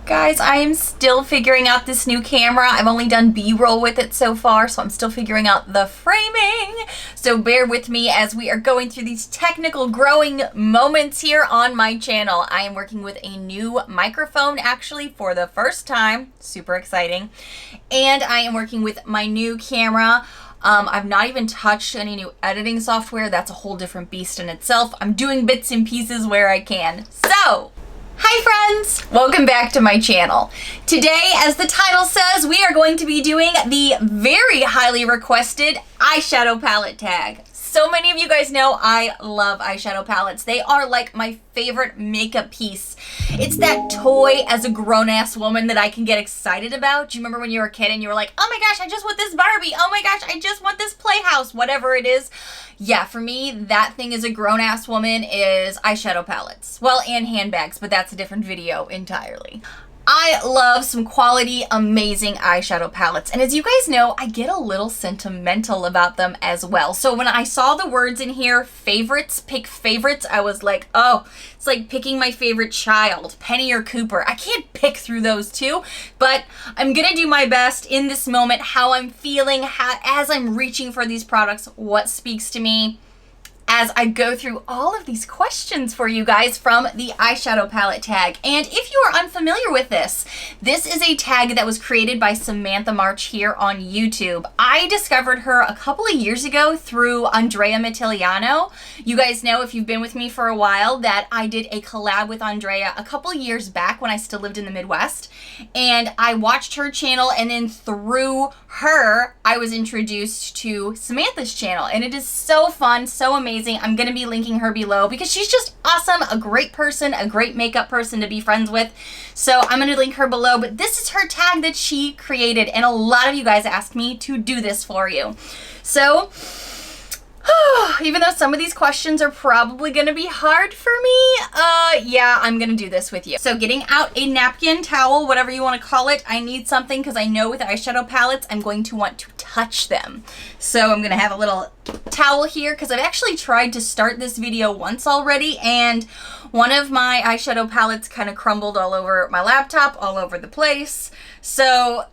Guys, I am still figuring out this new camera. I've only done B-roll with it so far, so I'm still figuring out the framing. So bear with me as we are going through these technical growing moments here on my channel. I am working with a new microphone actually for the first time. Super exciting. And I am working with my new camera. I've not even touched any new editing software. That's a whole different beast in itself. I'm doing bits and pieces where I can. So, hi friends! Welcome back to my channel. Today, as the title says, we are going to be doing the very highly requested eyeshadow palette tag. So many of you guys know I love eyeshadow palettes. They are like my favorite makeup piece. It's that toy as a grown-ass woman that I can get excited about. Do you remember when you were a kid and you were like, oh my gosh, I just want this Barbie. Oh my gosh, I just want this Playhouse, whatever it is. Yeah, for me, that thing as a grown-ass woman is eyeshadow palettes. Well, and handbags, but that's a different video entirely. I love some quality, amazing eyeshadow palettes. And as you guys know, I get a little sentimental about them as well. So when I saw the words in here, favorites, pick favorites, I was like, oh, it's like picking my favorite child, Penny or Cooper. I can't pick through those two, but I'm gonna do my best in this moment, how I'm feeling, as I'm reaching for these products, what speaks to me, as I go through all of these questions for you guys from the eyeshadow palette tag. And if you are unfamiliar with this is a tag that was created by Samantha March here on YouTube. I discovered her a couple of years ago through Andrea Mitiliano. You guys know, if you've been with me for a while, that I did a collab with Andrea a couple of years back when I still lived in the Midwest. And I watched her channel, and then through her, I was introduced to Samantha's channel. And it is so fun, so amazing. I'm going to be linking her below because she's just awesome, a great person, a great makeup person to be friends with. So I'm going to link her below, but this is her tag that she created, and a lot of you guys asked me to do this for you. So, even though some of these questions are probably going to be hard for me, yeah, I'm going to do this with you. So getting out a napkin, towel, whatever you want to call it, I need something because I know with eyeshadow palettes, I'm going to want to touch them. So I'm going to have a little towel here because I've actually tried to start this video once already, and one of my eyeshadow palettes kind of crumbled all over my laptop, all over the place. So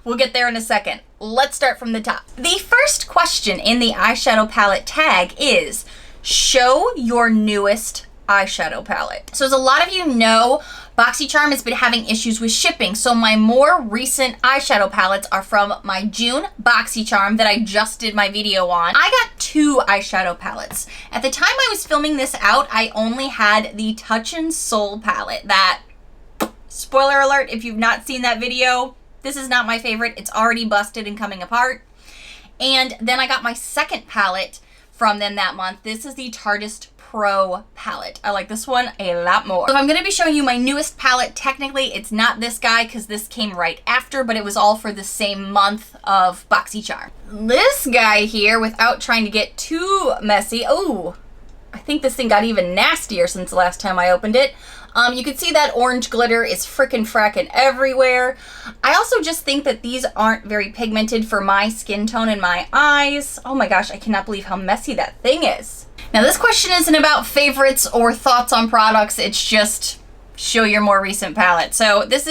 we'll get there in a second. Let's start from the top. The first question in the eyeshadow palette tag is, show your newest eyeshadow palette. So as a lot of you know, BoxyCharm has been having issues with shipping. So my more recent eyeshadow palettes are from my June BoxyCharm that I just did my video on. I got 2 eyeshadow palettes. At the time I was filming this out, I only had the Touch and Soul palette. That, spoiler alert, if you've not seen that video, this is not my favorite. It's already busted and coming apart. And then I got my second palette from them that month. This is the Tartist Pro palette. I like this one a lot more. So if I'm going to be showing you my newest palette, technically it's not this guy because this came right after, but it was all for the same month of BoxyCharm. This guy here, without trying to get too messy, oh, I think this thing got even nastier since the last time I opened it. You can see that orange glitter is frickin' frackin' everywhere. I also just think that these aren't very pigmented for my skin tone and my eyes. Oh my gosh, I cannot believe how messy that thing is. Now this question isn't about favorites or thoughts on products, it's just show your more recent palette. So this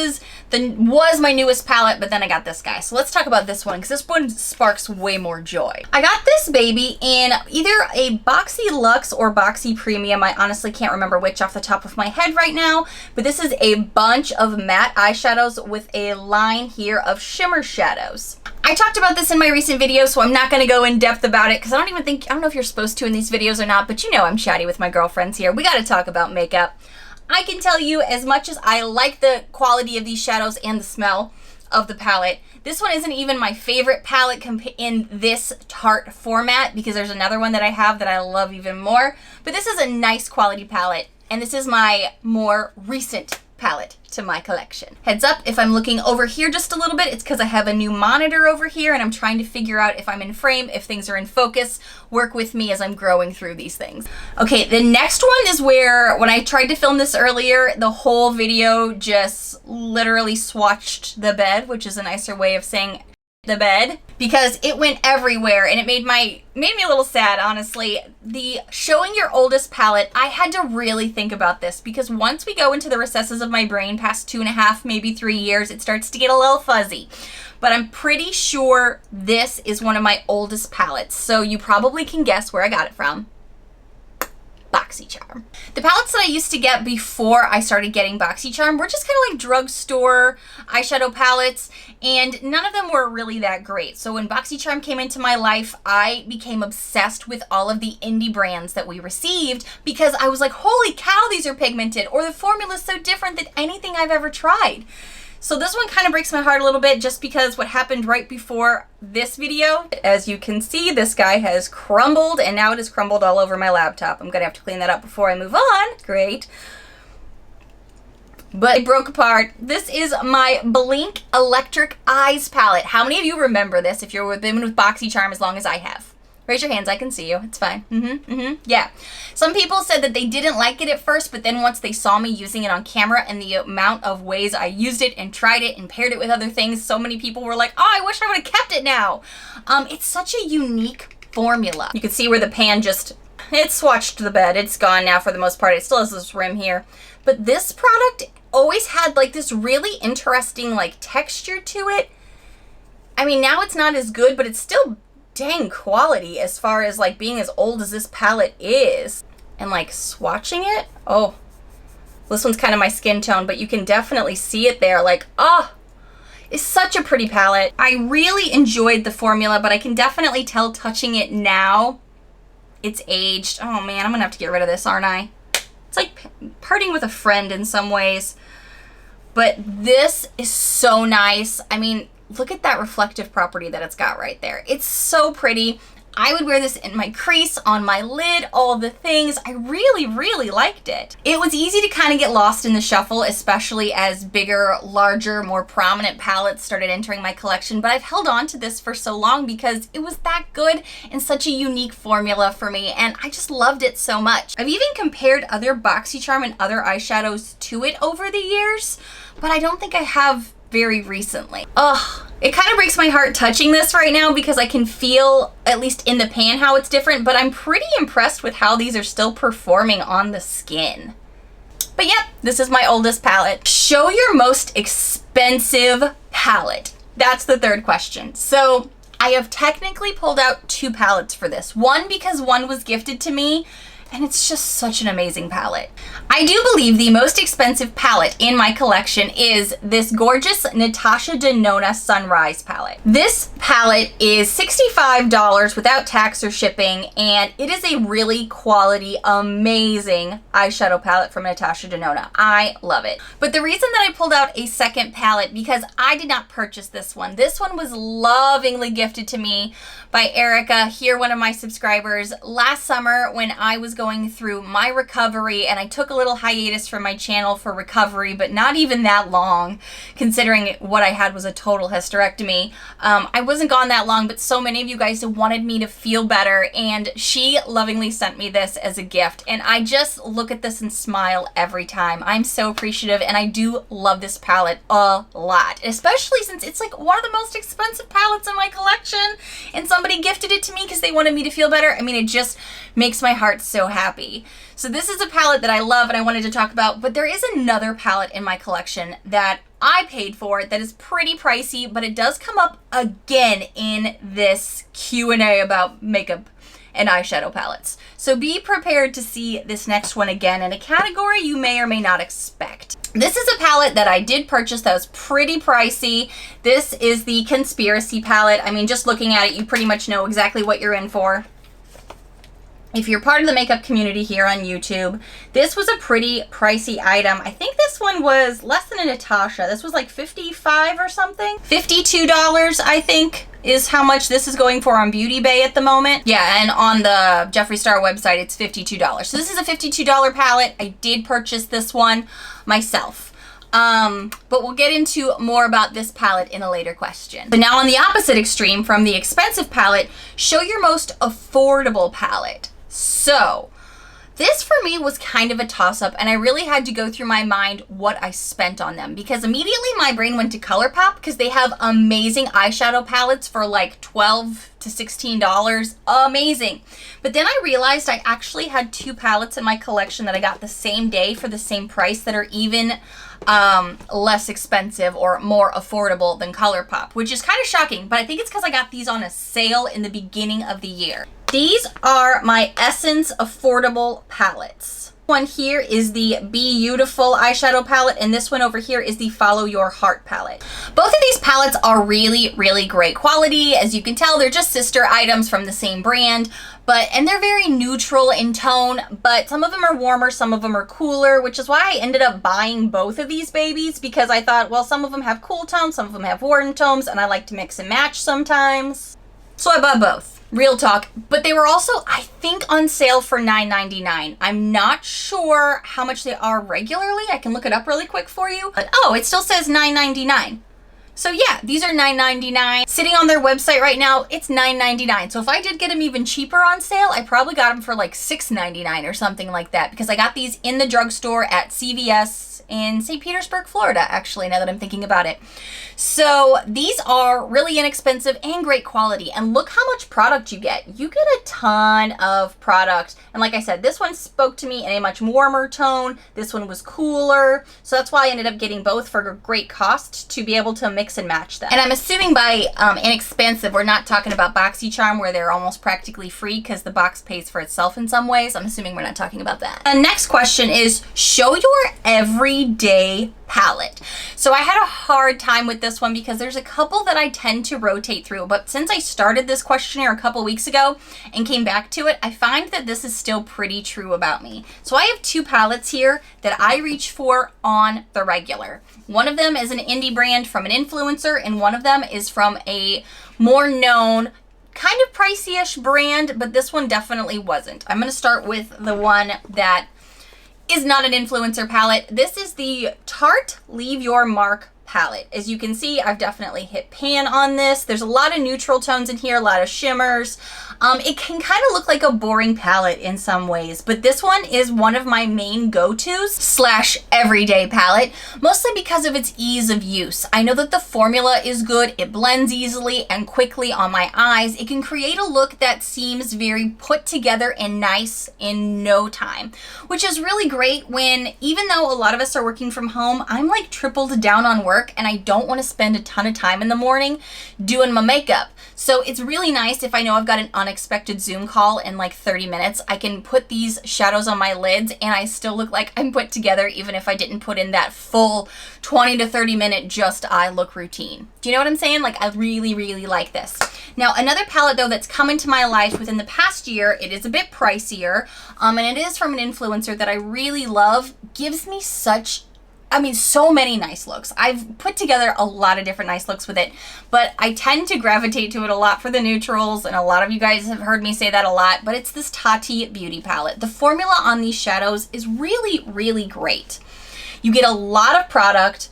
was my newest palette, but then I got this guy. So let's talk about this one because this one sparks way more joy. I got this baby in either a Boxy Luxe or Boxy Premium. I honestly can't remember which off the top of my head right now, but this is a bunch of matte eyeshadows with a line here of shimmer shadows. I talked about this in my recent video, so I'm not going to go in depth about it because I don't know if you're supposed to in these videos or not, but you know I'm chatty with my girlfriends here. We got to talk about makeup. I can tell you, as much as I like the quality of these shadows and the smell of the palette, this one isn't even my favorite palette in this Tarte format because there's another one that I have that I love even more. But this is a nice quality palette, and this is my more recent palette to my collection. Heads up, if I'm looking over here just a little bit, it's because I have a new monitor over here and I'm trying to figure out if I'm in frame, if things are in focus. Work with me as I'm growing through these things. Okay, the next one is where, when I tried to film this earlier, the whole video just literally swatched the bed, which is a nicer way of saying the bed because it went everywhere and it made me a little sad, honestly. The showing your oldest palette, I had to really think about this because once we go into the recesses of my brain past 2.5, maybe 3 years, it starts to get a little fuzzy. But I'm pretty sure this is one of my oldest palettes, so you probably can guess where I got it from. BoxyCharm. The palettes that I used to get before I started getting BoxyCharm were just kind of like drugstore eyeshadow palettes, and none of them were really that great. So when BoxyCharm came into my life, I became obsessed with all of the indie brands that we received because I was like, holy cow, these are pigmented, or the formula is so different than anything I've ever tried. So this one kind of breaks my heart a little bit just because what happened right before this video. As you can see, this guy has crumbled and now it has crumbled all over my laptop. I'm gonna have to clean that up before I move on. Great. But it broke apart. This is my Blink Electric Eyes palette. How many of you remember this if you've been with BoxyCharm as long as I have? Raise your hands, I can see you. It's fine. Yeah. Some people said that they didn't like it at first, but then once they saw me using it on camera and the amount of ways I used it and tried it and paired it with other things, so many people were like, oh, I wish I would have kept it now. It's such a unique formula. You can see where the pan just, it swatched the bed. It's gone now for the most part. It still has this rim here. But this product always had like this really interesting like texture to it. I mean, now it's not as good, but it's still dang quality as far as like being as old as this palette is. And like swatching it, oh, this one's kind of my skin tone, but you can definitely see it there. Like, oh, it's such a pretty palette. I really enjoyed the formula, but I can definitely tell touching it now, it's aged. Oh man, I'm gonna have to get rid of this, aren't I? It's like parting with a friend in some ways. But this is so nice. I mean, look at that reflective property that it's got right there. It's so pretty. I would wear this in my crease, on my lid, all the things. I really, really liked it. It was easy to kind of get lost in the shuffle, especially as bigger, larger, more prominent palettes started entering my collection, but I've held on to this for so long because it was that good and such a unique formula for me, and I just loved it so much. I've even compared other BoxyCharm and other eyeshadows to it over the years, but I don't think I have very recently. Ugh, it kind of breaks my heart touching this right now because I can feel, at least in the pan, how it's different, but I'm pretty impressed with how these are still performing on the skin. But yep, this is my oldest palette. Show your most expensive palette. That's the third question. So I have technically pulled out 2 palettes for this. One because one was gifted to me, and it's just such an amazing palette. I do believe the most expensive palette in my collection is this gorgeous Natasha Denona Sunrise palette. This palette is $65 without tax or shipping, and it is a really quality, amazing eyeshadow palette from Natasha Denona. I love it. But the reason that I pulled out a second palette, because I did not purchase this one. This one was lovingly gifted to me by Erica, here, one of my subscribers, last summer when I was going through my recovery, and I took a little hiatus from my channel for recovery, but not even that long, considering what I had was a total hysterectomy. I wasn't gone that long, but so many of you guys wanted me to feel better, and she lovingly sent me this as a gift, and I just look at this and smile every time. I'm so appreciative, and I do love this palette a lot, especially since it's like one of the most expensive palettes in my collection, and somebody gifted it to me because they wanted me to feel better. I mean, it just makes my heart so happy. So this is a palette that I love and I wanted to talk about, but there is another palette in my collection that I paid for that is pretty pricey, but it does come up again in this Q&A about makeup and eyeshadow palettes. So be prepared to see this next one again in a category you may or may not expect. This is a palette that I did purchase that was pretty pricey. This is the Conspiracy palette. I mean, just looking at it, you pretty much know exactly what you're in for. If you're part of the makeup community here on YouTube, this was a pretty pricey item. I think this one was less than a Natasha. This was like $55 or something. $52, I think, is how much this is going for on Beauty Bay at the moment. Yeah, and on the Jeffree Star website, it's $52. So this is a $52 palette. I did purchase this one myself. But we'll get into more about this palette in a later question. So now on the opposite extreme from the expensive palette, show your most affordable palette. So This for me was kind of a toss-up, and I really had to go through my mind what I spent on them, because immediately my brain went to ColourPop because they have amazing eyeshadow palettes for like $12 to $16. Amazing. But then I realized I actually had 2 palettes in my collection that I got the same day for the same price that are even less expensive or more affordable than ColourPop, which is kind of shocking, but I think it's because I got these on a sale in the beginning of the year. These are my Essence affordable palettes. One here is the Be Beautiful eyeshadow palette, and this one over here is the Follow Your Heart palette. Both of these palettes are really, really great quality. As you can tell, they're just sister items from the same brand, and they're very neutral in tone, but some of them are warmer, some of them are cooler, which is why I ended up buying both of these babies, because I thought, well, some of them have cool tones, some of them have warm tones, and I like to mix and match sometimes. So I bought both. Real talk. But they were also, I think, on sale for $9.99. I'm not sure how much they are regularly. I can look it up really quick for you. But oh, it still says $9.99. So yeah, these are $9.99. Sitting on their website right now, it's $9.99. So if I did get them even cheaper on sale, I probably got them for like $6.99 or something like that, because I got these in the drugstore at CVS in St. Petersburg, Florida, actually, now that I'm thinking about it. So these are really inexpensive and great quality, and look how much product you get. You get a ton of product, and like I said, this one spoke to me in a much warmer tone. This one was cooler, so that's why I ended up getting both for a great cost to be able to mix and match them. And I'm assuming by inexpensive, we're not talking about BoxyCharm where they're almost practically free because the box pays for itself in some ways. I'm assuming we're not talking about that. The next question is, show your everyday palette. So I had a hard time with this one because there's a couple that I tend to rotate through, but since I started this questionnaire a couple weeks ago and came back to it, I find that this is still pretty true about me. So I have 2 palettes here that I reach for on the regular. One of them is an indie brand from an influencer, and one of them is from a more known, kind of pricey-ish brand, but this one definitely wasn't. I'm going to start with the one that is not an influencer palette. This is the Tarte Leave Your Mark palette. As you can see, I've definitely hit pan on this. There's a lot of neutral tones in here, a lot of shimmers. It can kind of look like a boring palette in some ways, but this one is one of my main go-tos / everyday palette, mostly because of its ease of use. I know that the formula is good. It blends easily and quickly on my eyes. It can create a look that seems very put together and nice in no time, which is really great when, even though a lot of us are working from home, I'm like tripled down on work and I don't want to spend a ton of time in the morning doing my makeup. So it's really nice if I know I've got an unexpected Zoom call in like 30 minutes, I can put these shadows on my lids and I still look like I'm put together even if I didn't put in that full 20 to 30 minute just eye look routine. Do you know what I'm saying? Like, I really, really like this. Now, another palette though that's come into my life within the past year, it is a bit pricier, and it is from an influencer that I really love, gives me so many nice looks. I've put together a lot of different nice looks with it, but I tend to gravitate to it a lot for the neutrals, and a lot of you guys have heard me say that a lot, but it's this Tati Beauty palette. The formula on these shadows is really, really great. You get a lot of product.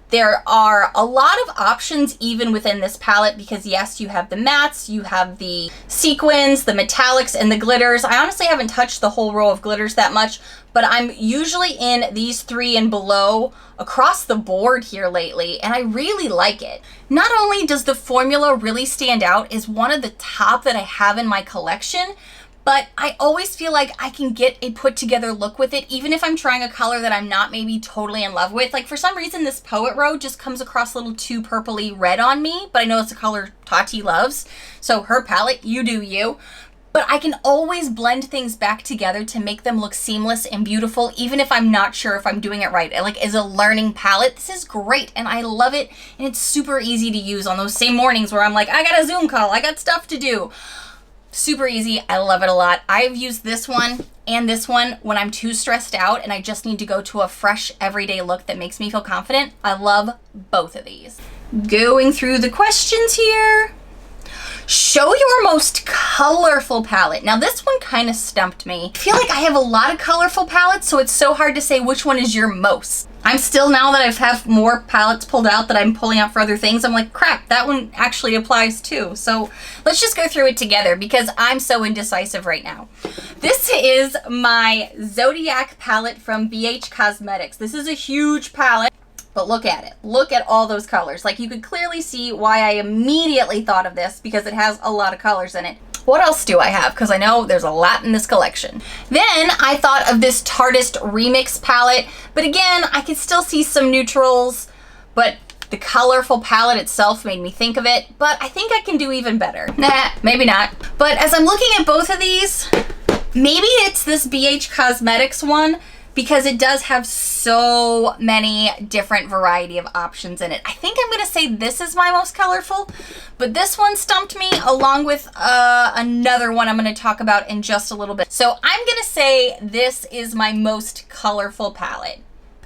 There are a lot of options even within this palette because yes, you have the mattes, you have the sequins, the metallics, and the glitters. I honestly haven't touched the whole row of glitters that much, but I'm usually in these 3 and below across the board here lately, and I really like it. Not only does the formula really stand out as one of the top that I have in my collection, but I always feel like I can get a put together look with it, even if I'm trying a color that I'm not maybe totally in love with. Like, for some reason, this Poet Row just comes across a little too purpley red on me, but I know it's a color Tati loves. So her palette, you do you. But I can always blend things back together to make them look seamless and beautiful, even if I'm not sure if I'm doing it right. Like, as a learning palette, this is great, and I love it, and it's super easy to use on those same mornings where I'm like, I got a Zoom call, I got stuff to do. Super easy. I love it a lot. I've used this one and this one when I'm too stressed out and I just need to go to a fresh everyday look that makes me feel confident. I love both of these. Going through the questions here. Show your most colorful palette. Now this one kind of stumped me. I feel like I have a lot of colorful palettes, so it's so hard to say which one is your most. I'm still, now that I've have more palettes pulled out that I'm pulling out for other things, I'm like, crap, that one actually applies too. So let's just go through it together because I'm so indecisive right now. This is my Zodiac palette from BH Cosmetics. This is a huge palette. But look at it. Look at all those colors. Like, you could clearly see why I immediately thought of this because it has a lot of colors in it. What else do I have? Because I know there's a lot in this collection. Then I thought of this Tartist Remix palette. But again, I could still see some neutrals. But the colorful palette itself made me think of it. But I think I can do even better. Nah, maybe not. But as I'm looking at both of these, maybe it's this BH Cosmetics one, because it does have so many different variety of options in it. I think I'm gonna say this is my most colorful, but this one stumped me along with another one I'm gonna talk about in just a little bit. So I'm gonna say this is my most colorful palette.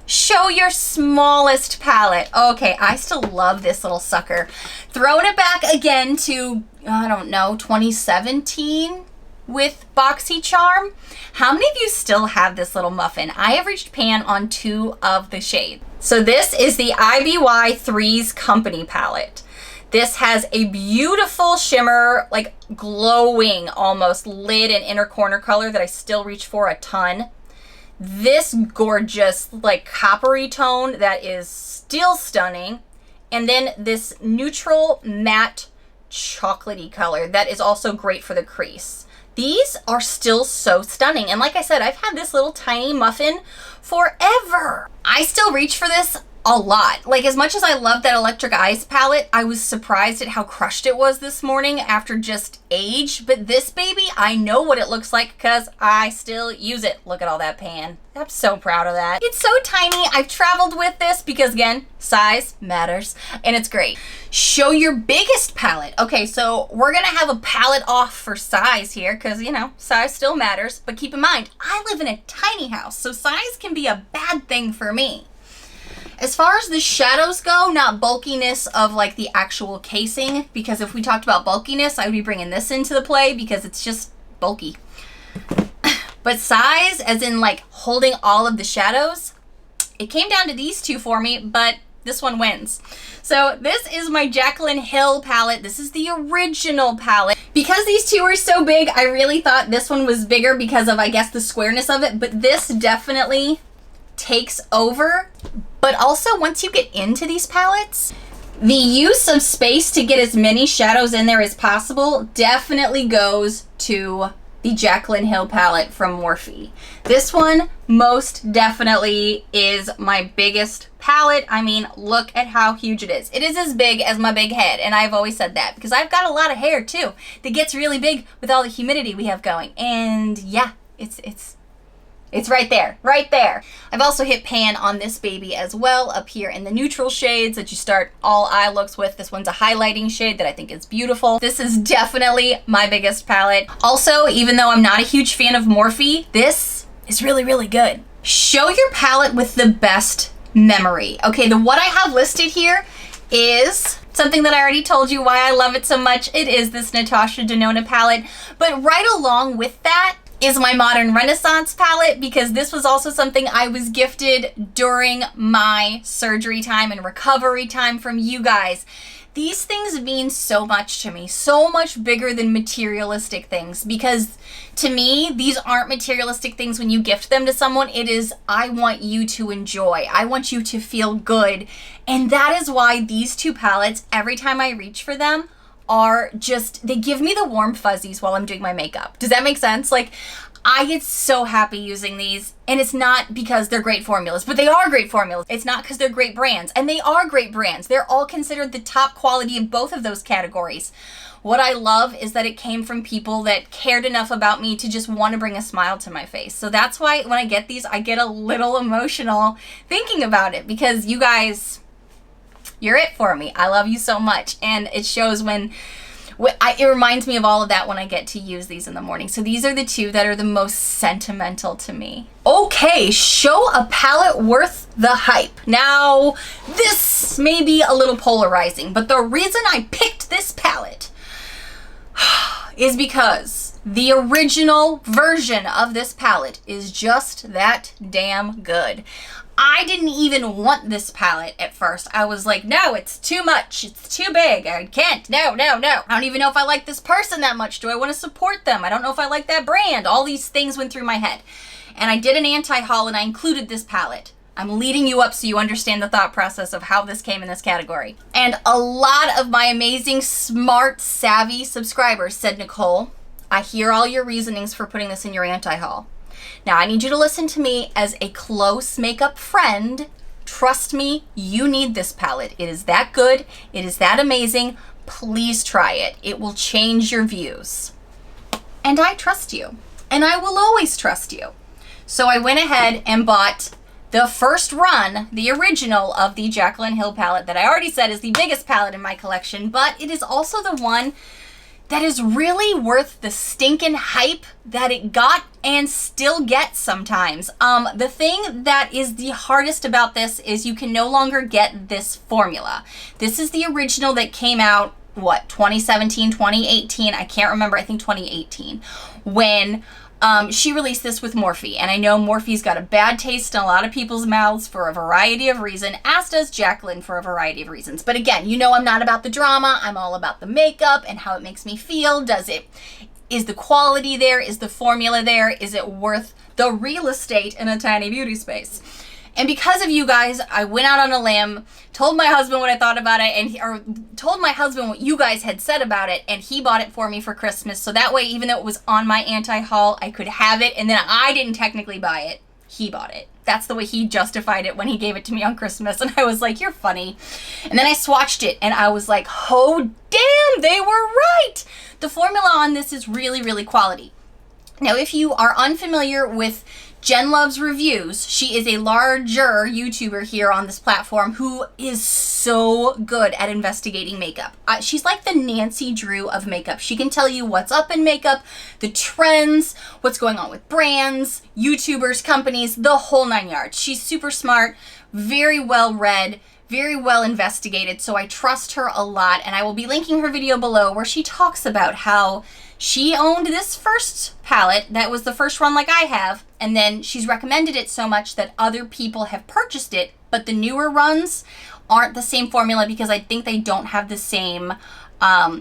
Show your smallest palette. Okay, I still love this little sucker. Throwing it back again to, I don't know, 2017? With BoxyCharm. How many of you still have this little muffin? I have reached pan on 2 of the shades. So this is the IBY 3's Company palette. This has a beautiful shimmer, like glowing almost lid and inner corner color that I still reach for a ton. This gorgeous like coppery tone that is still stunning. And then this neutral matte chocolatey color that is also great for the crease. These are still so stunning. And like I said, I've had this little tiny muffin forever. I still reach for this a lot. Like, as much as I love that Electric Eyes palette, I was surprised at how crushed it was this morning after just age. But this baby, I know what it looks like because I still use it. Look at all that pan. I'm so proud of that. It's so tiny. I've traveled with this because, again, size matters, and it's great. Show your biggest palette. Okay, so we're gonna have a palette off for size here because, you know, size still matters. But keep in mind, I live in a tiny house, so size can be a bad thing for me. As far as the shadows go, not bulkiness of like the actual casing, because if we talked about bulkiness, I would be bringing this into the play because it's just bulky. But size, as in like holding all of the shadows, it came down to these two for me, but this one wins. So this is my Jaclyn Hill palette. This is the original palette. Because these two are so big, I really thought this one was bigger because of, I guess, the squareness of it, but this definitely takes over. But also, once you get into these palettes, the use of space to get as many shadows in there as possible definitely goes to the Jaclyn Hill palette from Morphe. This one most definitely is my biggest palette. I mean, look at how huge it is. It is as big as my big head, and I've always said that because I've got a lot of hair too that gets really big with all the humidity we have going. And yeah, it's right there, right there. I've also hit pan on this baby as well up here in the neutral shades that you start all eye looks with. This one's a highlighting shade that I think is beautiful. This is definitely my biggest palette. Also, even though I'm not a huge fan of Morphe, this is really, really good. Show your palette with the best memory. Okay, what I have listed here is something that I already told you why I love it so much. It is this Natasha Denona palette, but right along with that is my Modern Renaissance palette, because this was also something I was gifted during my surgery time and recovery time from you guys. These things mean so much to me, so much bigger than materialistic things, because to me, these aren't materialistic things when you gift them to someone. It is, I want you to enjoy. I want you to feel good. And that is why these two palettes, every time I reach for them, are just, they give me the warm fuzzies while I'm doing my makeup. Does that make sense? Like, I get so happy using these, and it's not because they're great formulas, but they are great formulas. It's not because they're great brands, and they are great brands. They're all considered the top quality of both of those categories. What I love is that it came from people that cared enough about me to just want to bring a smile to my face. So that's why when I get these, I get a little emotional thinking about it, because you guys, you're it for me. I love you so much. And it shows when it reminds me of all of that when I get to use these in the morning. So these are the two that are the most sentimental to me. Okay, show a palette worth the hype. Now, this may be a little polarizing, but the reason I picked this palette is because the original version of this palette is just that damn good. I didn't even want this palette at first. I was like, no, it's too much. It's too big. I can't. No, no, no. I don't even know if I like this person that much. Do I want to support them? I don't know if I like that brand. All these things went through my head. And I did an anti-haul and I included this palette. I'm leading you up so you understand the thought process of how this came in this category. And a lot of my amazing, smart, savvy subscribers said, Nichole, I hear all your reasonings for putting this in your anti-haul. Now, I need you to listen to me as a close makeup friend. Trust me, you need this palette. It is that good. It is that amazing. Please try it. It will change your views. And I trust you. And I will always trust you. So I went ahead and bought the first run, the original of the Jaclyn Hill palette that I already said is the biggest palette in my collection, but it is also the one that is really worth the stinking hype that it got and still gets sometimes. The thing that is the hardest about this is you can no longer get this formula. This is the original that came out, what, 2017, 2018? I can't remember, I think 2018, when she released this with Morphe, and I know Morphe's got a bad taste in a lot of people's mouths for a variety of reasons, as does Jaclyn for a variety of reasons. But again, you know I'm not about the drama. I'm all about the makeup and how it makes me feel. Is the quality there? Is the formula there? Is it worth the real estate in a tiny beauty space? And because of you guys, I went out on a limb, told my husband what I thought about it, or told my husband what you guys had said about it, and he bought it for me for Christmas. So that way, even though it was on my anti-haul, I could have it, and then I didn't technically buy it. He bought it. That's the way he justified it when he gave it to me on Christmas, and I was like, you're funny. And then I swatched it, and I was like, oh, damn, they were right! The formula on this is really, really quality. Now, if you are unfamiliar with Jen Loves Reviews, she is a larger YouTuber here on this platform who is so good at investigating makeup. She's like the Nancy Drew of makeup. She can tell you what's up in makeup, the trends, what's going on with brands, YouTubers, companies, the whole nine yards. She's super smart, very well read, very well investigated, so I trust her a lot, and I will be linking her video below where she talks about how she owned this first palette that was the first run like I have, and then she's recommended it so much that other people have purchased it, but the newer runs aren't the same formula because I think they don't have the same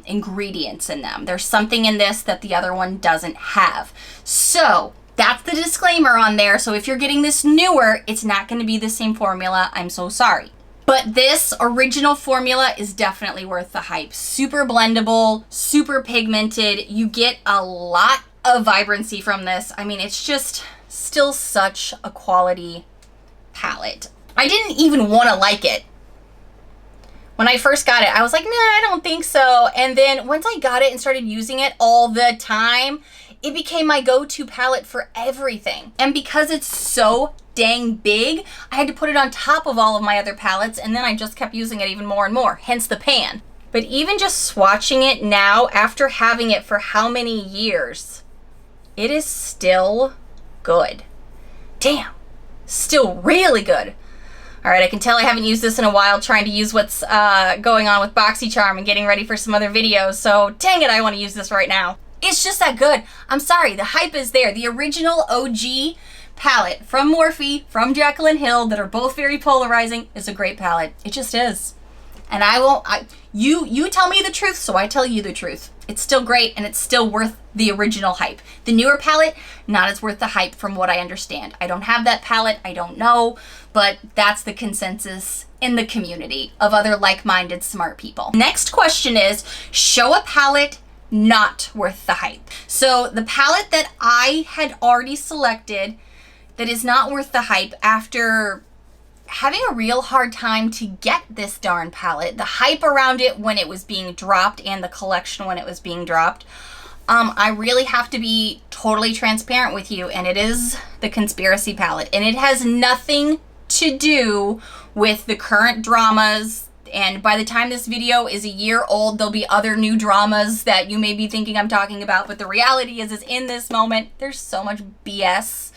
ingredients in them. There's something in this that the other one doesn't have. So that's the disclaimer on there. So if you're getting this newer, it's not going to be the same formula. I'm so sorry. But this original formula is definitely worth the hype. Super blendable, super pigmented. You get a lot of vibrancy from this. I mean, it's just still such a quality palette. I didn't even want to like it. When I first got it, I was like, nah, I don't think so. And then once I got it and started using it all the time, it became my go-to palette for everything. And because it's so dang big, I had to put it on top of all of my other palettes, and then I just kept using it even more and more, hence the pan. But even just swatching it now, after having it for how many years, it is still good. Damn, still really good. All right, I can tell I haven't used this in a while, trying to use what's going on with BoxyCharm and getting ready for some other videos, so dang it, I want to use this right now. It's just that good. I'm sorry, the hype is there. The original OG palette from Morphe, from Jaclyn Hill, that are both very polarizing, is a great palette. It just is. And you tell me the truth, so I tell you the truth. It's still great, and it's still worth the original hype. The newer palette, not as worth the hype from what I understand. I don't have that palette, I don't know, but that's the consensus in the community of other like-minded smart people. Next question is, show a palette not worth the hype. So the palette that I had already selected that is not worth the hype, after having a real hard time to get this darn palette, the hype around it when it was being dropped and the collection when it was being dropped, I really have to be totally transparent with you, and it is the Conspiracy palette. And it has nothing to do with the current dramas, and by the time this video is a year old, there'll be other new dramas that you may be thinking I'm talking about, but the reality is in this moment, there's so much BS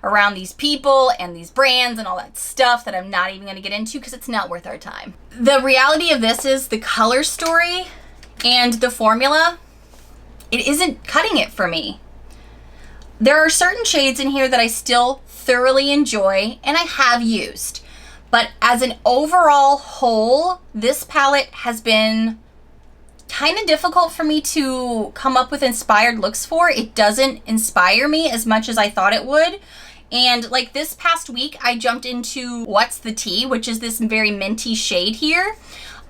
around these people and these brands and all that stuff that I'm not even going to get into because it's not worth our time. The reality of this is the color story and the formula it isn't cutting it for me. There are certain shades in here that I still thoroughly enjoy and I have used. But as an overall whole, this palette has been kind of difficult for me to come up with inspired looks for. It doesn't inspire me as much as I thought it would. And like this past week, I jumped into What's the Tea, which is this very minty shade here.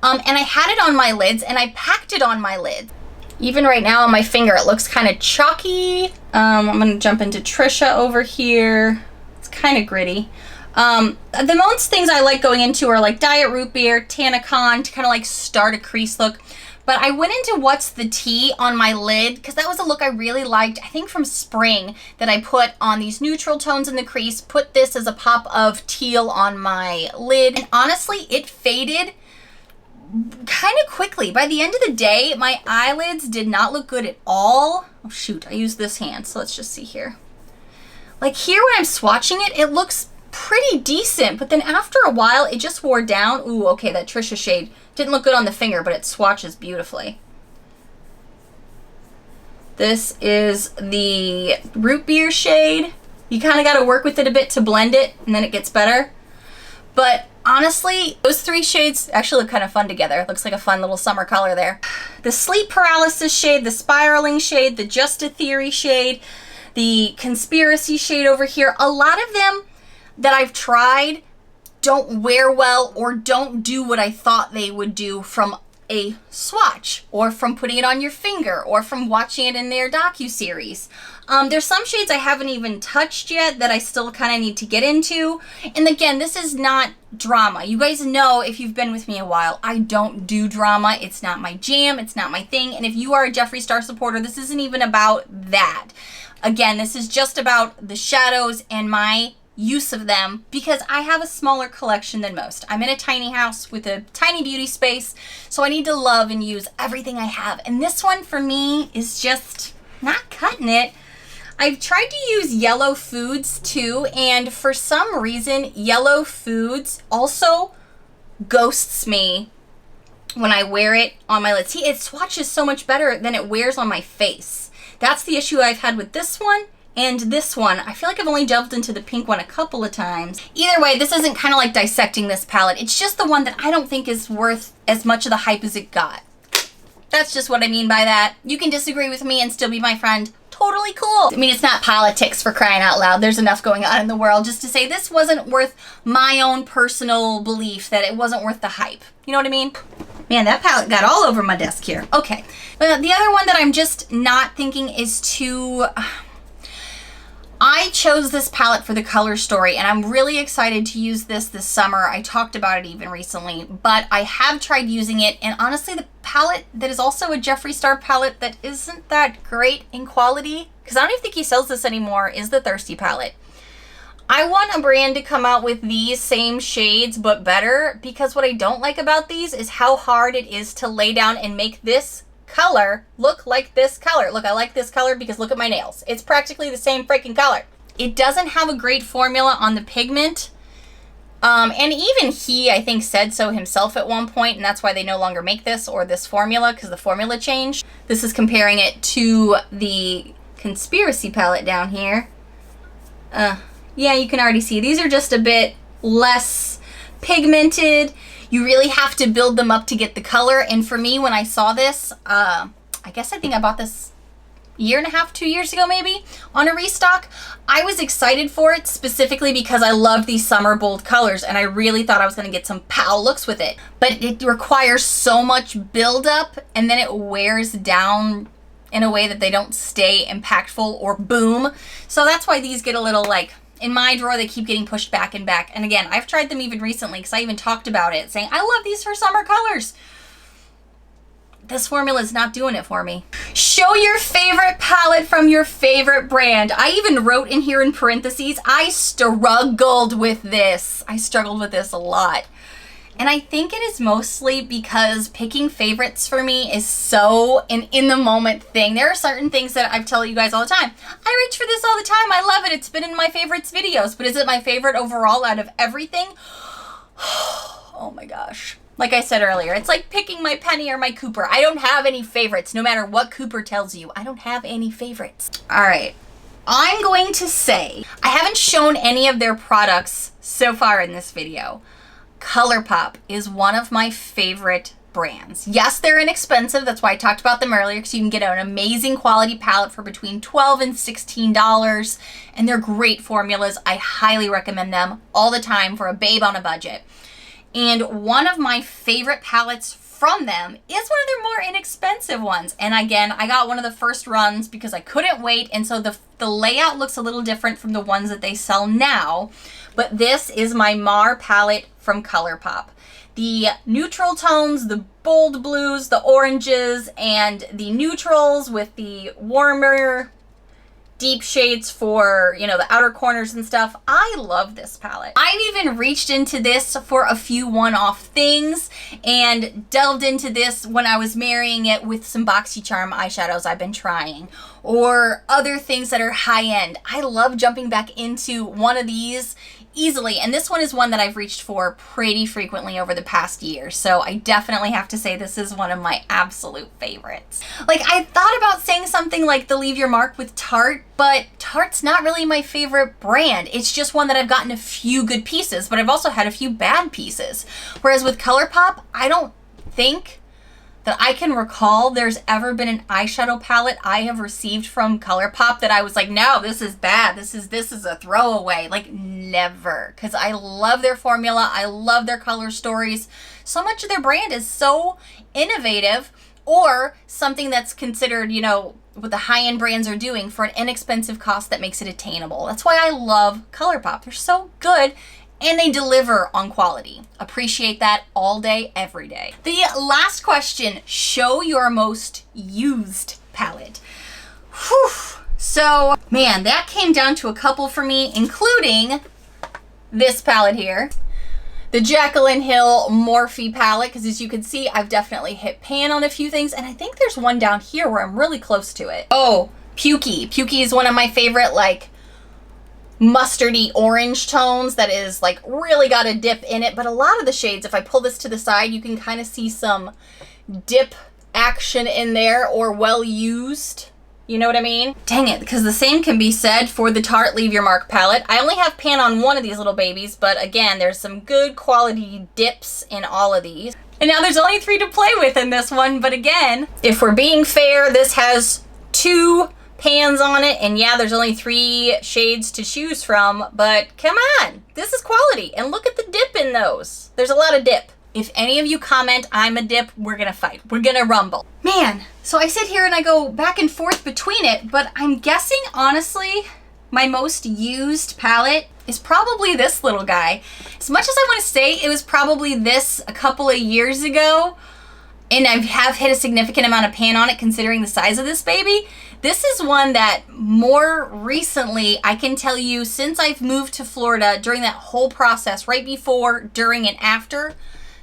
And I had it on my lids and I packed it on my lids. Even right now on my finger, it looks kind of chalky. I'm gonna jump into Trisha over here. It's kind of gritty. The most things I like going into are like Diet Root Beer, Tanacon to kind of like start a crease look. But I went into What's the Tea on my lid because that was a look I really liked, I think from spring, that I put on these neutral tones in the crease, put this as a pop of teal on my lid. And honestly, it faded kind of quickly. By the end of the day, my eyelids did not look good at all. Oh shoot, I used this hand, so let's just see here. Like here when I'm swatching it, it looks pretty decent, but then after a while, it just wore down. Ooh, okay, that Trisha shade didn't look good on the finger, but it swatches beautifully. This is the Root Beer shade. You kind of got to work with it a bit to blend it, and then it gets better. But honestly, those three shades actually look kind of fun together. It looks like a fun little summer color there. The Sleep Paralysis shade, the Spiraling shade, the Just a Theory shade, the Conspiracy shade over here. A lot of them that I've tried don't wear well or don't do what I thought they would do from a swatch or from putting it on your finger or from watching it in their docuseries. There's some shades I haven't even touched yet that I still kind of need to get into. And again, this is not drama. You guys know, if you've been with me a while, I don't do drama. It's not my jam. It's not my thing. And if you are a Jeffree Star supporter, this isn't even about that. Again, this is just about the shadows and my use of them because I have a smaller collection than most. I'm in a tiny house with a tiny beauty space, so I need to love and use everything I have. And this one for me is just not cutting it. I've tried to use Yellow Foods too, and for some reason, Yellow Foods also ghosts me when I wear it on my lids. See, it swatches so much better than it wears on my face. That's the issue I've had with this one. And this one, I feel like I've only delved into the pink one a couple of times. Either way, this isn't kind of like dissecting this palette. It's just the one that I don't think is worth as much of the hype as it got. That's just what I mean by that. You can disagree with me and still be my friend. Totally cool. I mean, it's not politics, for crying out loud. There's enough going on in the world just to say this wasn't worth my own personal belief that it wasn't worth the hype. You know what I mean? Man, that palette got all over my desk here. Okay. The other one that I'm just not thinking is too... I chose this palette for the color story, and I'm really excited to use this summer. I talked about it even recently, but I have tried using it, and honestly, the palette that is also a Jeffree Star palette that isn't that great in quality, because I don't even think he sells this anymore, is the Thirsty palette. I want a brand to come out with these same shades, but better, because what I don't like about these is how hard it is to lay down and make this color look like this color. Look, I like this color because look at my nails. It's practically the same freaking color. It doesn't have a great formula on the pigment. And even he, I think, said so himself at one point, and that's why they no longer make this or this formula, because the formula changed. This is comparing it to the Conspiracy palette down here. Yeah, you can already see these are just a bit less pigmented. You really have to build them up to get the color. And for me, when I saw this, I think I bought this a year and a half, 2 years ago maybe, on a restock. I was excited for it specifically because I love these summer bold colors and I really thought I was going to get some pow looks with it. But it requires so much buildup and then it wears down in a way that they don't stay impactful or boom. So that's why these get a little like... in my drawer, they keep getting pushed back and back. And again, I've tried them even recently because I even talked about it, saying, I love these for summer colors. This formula is not doing it for me. Show your favorite palette from your favorite brand. I even wrote in here in parentheses, I struggled with this. I struggled with this a lot. And I think it is mostly because picking favorites for me is so an in-the-moment thing. There are certain things that I tell you guys all the time. I reach for this all the time. I love it. It's been in my favorites videos. But is it my favorite overall out of everything? Oh my gosh. Like I said earlier, it's like picking my Penny or my Cooper. I don't have any favorites, no matter what Cooper tells you. I don't have any favorites. All right, I'm going to say, I haven't shown any of their products so far in this video. ColourPop is one of my favorite brands. Yes, they're inexpensive. That's why I talked about them earlier, because you can get an amazing quality palette for between $12 and $16, and they're great formulas. I highly recommend them all the time for a babe on a budget. And one of my favorite palettes from them is one of their more inexpensive ones. And again, I got one of the first runs because I couldn't wait, and so the layout looks a little different from the ones that they sell now. But this is my Mar palette from ColourPop. The neutral tones, the bold blues, the oranges, and the neutrals with the warmer, deep shades for, you know, the outer corners and stuff. I love this palette. I've even reached into this for a few one-off things and delved into this when I was marrying it with some BoxyCharm eyeshadows I've been trying, or other things that are high-end. I love jumping back into one of these easily, and this one is one that I've reached for pretty frequently over the past year, so I definitely have to say this is one of my absolute favorites. Like, I thought about saying something like the Leave Your Mark with Tarte, but Tarte's not really my favorite brand. It's just one that I've gotten a few good pieces, but I've also had a few bad pieces. Whereas with ColourPop, I don't think that I can recall there's ever been an eyeshadow palette I have received from ColourPop that I was like, no, this is bad. This is a throwaway. Like, never. Because I love their formula. I love their color stories. So much of their brand is so innovative, or something that's considered, you know, what the high-end brands are doing for an inexpensive cost that makes it attainable. That's why I love ColourPop. They're so good. And they deliver on quality. Appreciate that all day, every day. The last question, show your most used palette. Whew. So, man, that came down to a couple for me, including this palette here. The Jaclyn Hill Morphe palette, because as you can see, I've definitely hit pan on a few things, and I think there's one down here where I'm really close to it. Oh, Pukey. Pukey is one of my favorite, like, mustardy orange tones that is like really got a dip in it, but a lot of the shades, if I pull this to the side, you can kind of see some dip action in there, or well used. You know what I mean? Dang it, because the same can be said for the Tarte Leave Your Mark palette. I only have pan on one of these little babies, but again, there's some good quality dips in all of these. And now there's only 3 to play with in this one, but again, if we're being fair, this has 2 pans on it, and yeah, there's only 3 shades to choose from, but come on, this is quality, and look at the dip in those. There's a lot of dip. If any of you comment I'm a dip, we're gonna fight. We're gonna rumble. Man, so I sit here and I go back and forth between it, but I'm guessing, honestly, my most used palette is probably this little guy. As much as I want to say it was probably this a couple of years ago, and I have hit a significant amount of pan on it considering the size of this baby, this is one that more recently, I can tell you, since I've moved to Florida, during that whole process, right before, during, and after,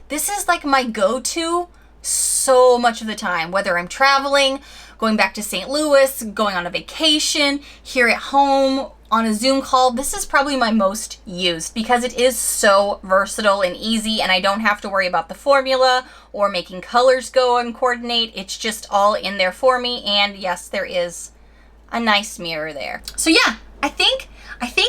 this is like my go-to so much of the time, whether I'm traveling, going back to St. Louis, going on a vacation, here at home, on a Zoom call. This is probably my most used because it is so versatile and easy, and I don't have to worry about the formula or making colors go and coordinate. It's just all in there for me, and yes, there is a nice mirror there. So yeah, I think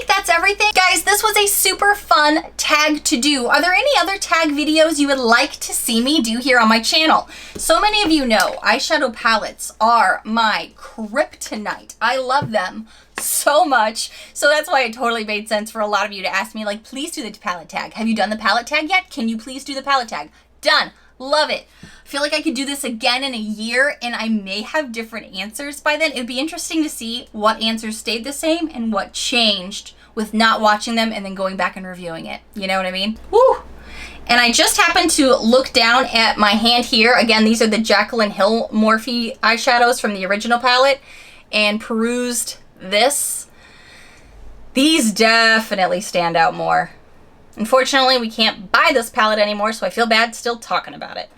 that's everything. Guys, this was a super fun tag to do. Are there any other tag videos you would like to see me do here on my channel? So many of you know eyeshadow palettes are my kryptonite. I love them so much. So that's why it totally made sense for a lot of you to ask me, like, please do the palette tag. Have you done the palette tag yet? Can you please do the palette tag? Done. Love it. I feel like I could do this again in a year, and I may have different answers by then. It would be interesting to see what answers stayed the same and what changed with not watching them and then going back and reviewing it. You know what I mean? Woo! And I just happened to look down at my hand here. Again, these are the Jaclyn Hill Morphe eyeshadows from the original palette, and perused this. These definitely stand out more. Unfortunately, we can't buy this palette anymore, so I feel bad still talking about it.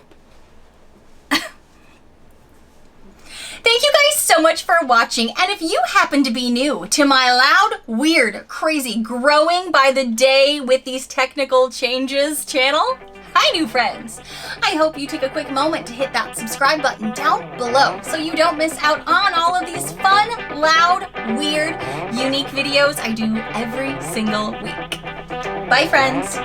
Thank you guys so much for watching, and if you happen to be new to my loud, weird, crazy, growing by the day with these technical changes channel, Hi, new friends! I hope you take a quick moment to hit that subscribe button down below so you don't miss out on all of these fun, loud, weird, unique videos I do every single week. Bye, friends!